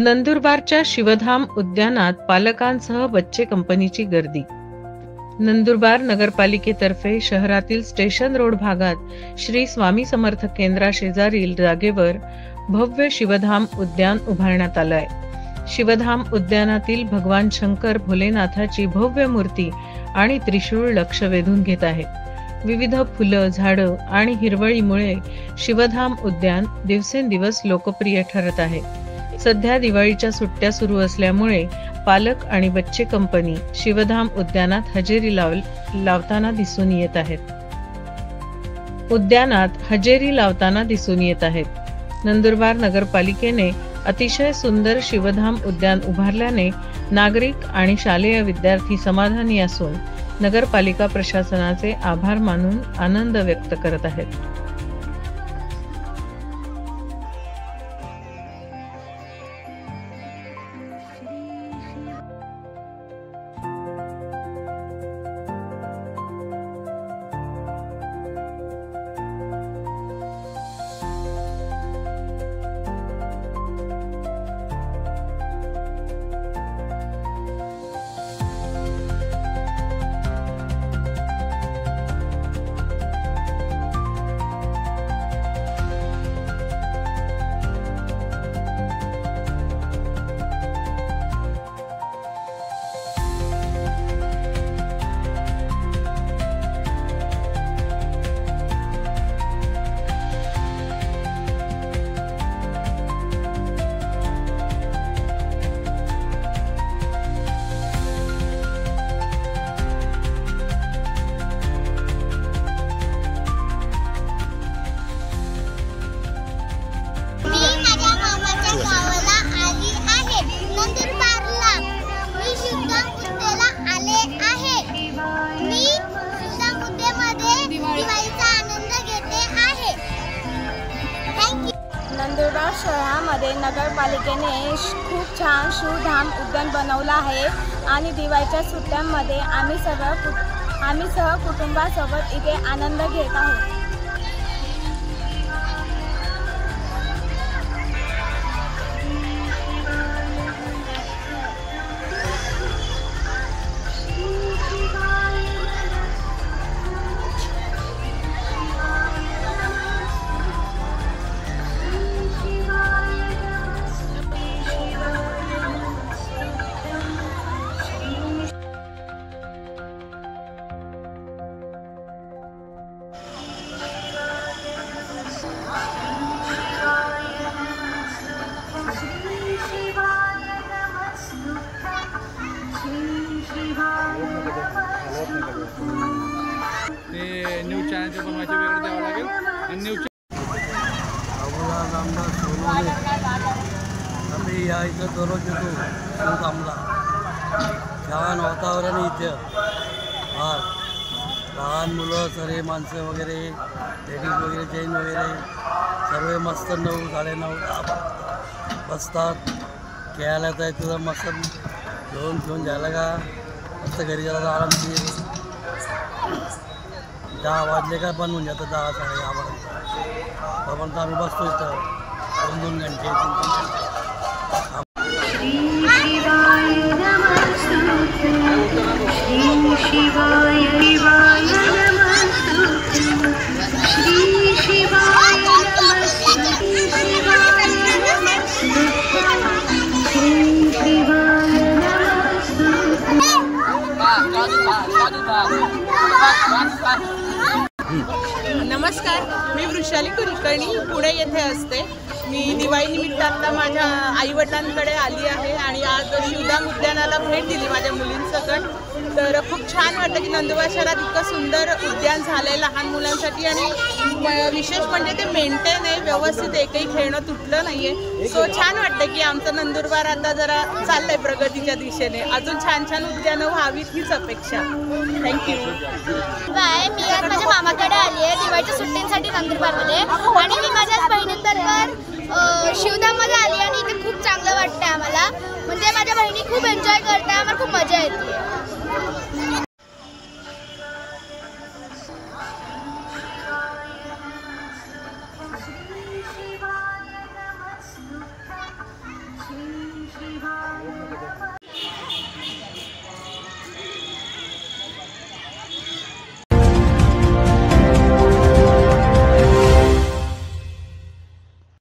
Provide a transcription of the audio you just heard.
नंदुरबारच्या शिवधाम उद्यानात पालकांसह बच्चे कंपनीची गर्दी। नंदुरबार नगरपालिकेतर्फे शहरातील स्टेशन रोड भागात श्री स्वामी समर्थ केंद्राशेजारील जागेवर भव्य शिवधाम उद्यान उभारण्यात आलं आहे। शिवधाम उद्यानातील भगवान शंकर भोलेनाथाची भव्य मूर्ती आणि त्रिशूळ लक्ष वेधून घेत आहे। विविध फुलं, झाडं आणि हिरवळीमुळे शिवधाम उद्यान दिवसेंदिवस लोकप्रिय ठरत आहे। सध्या दिवाळीच्या सुट्ट्या सुरू असल्यामुळे पालक आणि बच्चे कंपनी शिवधाम उद्यानात हजेरी लावताना दिसून येत आहेत। नंदुरबार नगरपालिकेने अतिशय सुंदर शिवधाम उद्यान उभारल्याने नागरिक आणि शालेय विद्यार्थी समाधानी असून नगरपालिका प्रशासनाचे आभार मानून आनंद व्यक्त करत आहेत। नंदुरबार शहरामध्ये नगरपालिकेने खूप छान शिवधाम उद्यान बनवलं आहे आणि दिवाळीच्या सुट्ट्यांमध्ये आम्ही सह कुटुंबासोबत इथे आनंद घेत आहोत। ते न्यूज चॅनलचे बनवायचे वेगळं द्यावं लागेल आणि न्यूज आम्ही या इथं दररोज येतो शिवधामला। छान वातावरण इथे फार लहान मुलं, सर्व माणसं वगैरे, लेडीज वगैरे, जैन वगैरे सर्व मस्त 9, 9:30, 10 बसतात। खेळायला जायचं मस्त घेऊन जायला का मस्त घरी जायला आरामशीर 10 वाजले का बंद होऊन जातं 10, 10:30 पर्यंत आम्ही बसतो इथं 2-2 घंटे 3-3 घंटे। नमस्कार, मी वृषाली कुलकर्णी पुणे येथे असते। मी दिवाळीनिमित्त आता माझ्या आईवडिलांकडे आली आहे आणि आज शिवधाम उद्यानाला भेट दिली माझ्या मुलींसकट। तर खूप छान वाटतं की नंदुरबार शहरात इतकं सुंदर उद्यान झालं आहे लहान मुलांसाठी आणि विशेष म्हणजे ते मेंटेन आहे व्यवस्थित, एकही खेळणं तुटलं नाही आहे। सो छान वाटतं की आमचं नंदुरबार आता जरा चाललंय प्रगतीच्या दिशेने, अजून छान छान उद्यानं व्हावीत हीच अपेक्षा। थँक्यू। बाय, मी आज माझ्या मामाकडे आली आहे दिवाळीच्या सुट्टींसाठी नंदुरबारमध्ये आणि मी माझ्या बहिणीबरोबर शिवधाममध्ये आली आणि इथे खूप चांगलं वाटतं आम्हाला। म्हणजे माझ्या बहिणी खूप एन्जॉय करतात, आम्हाला खूप मजा येते।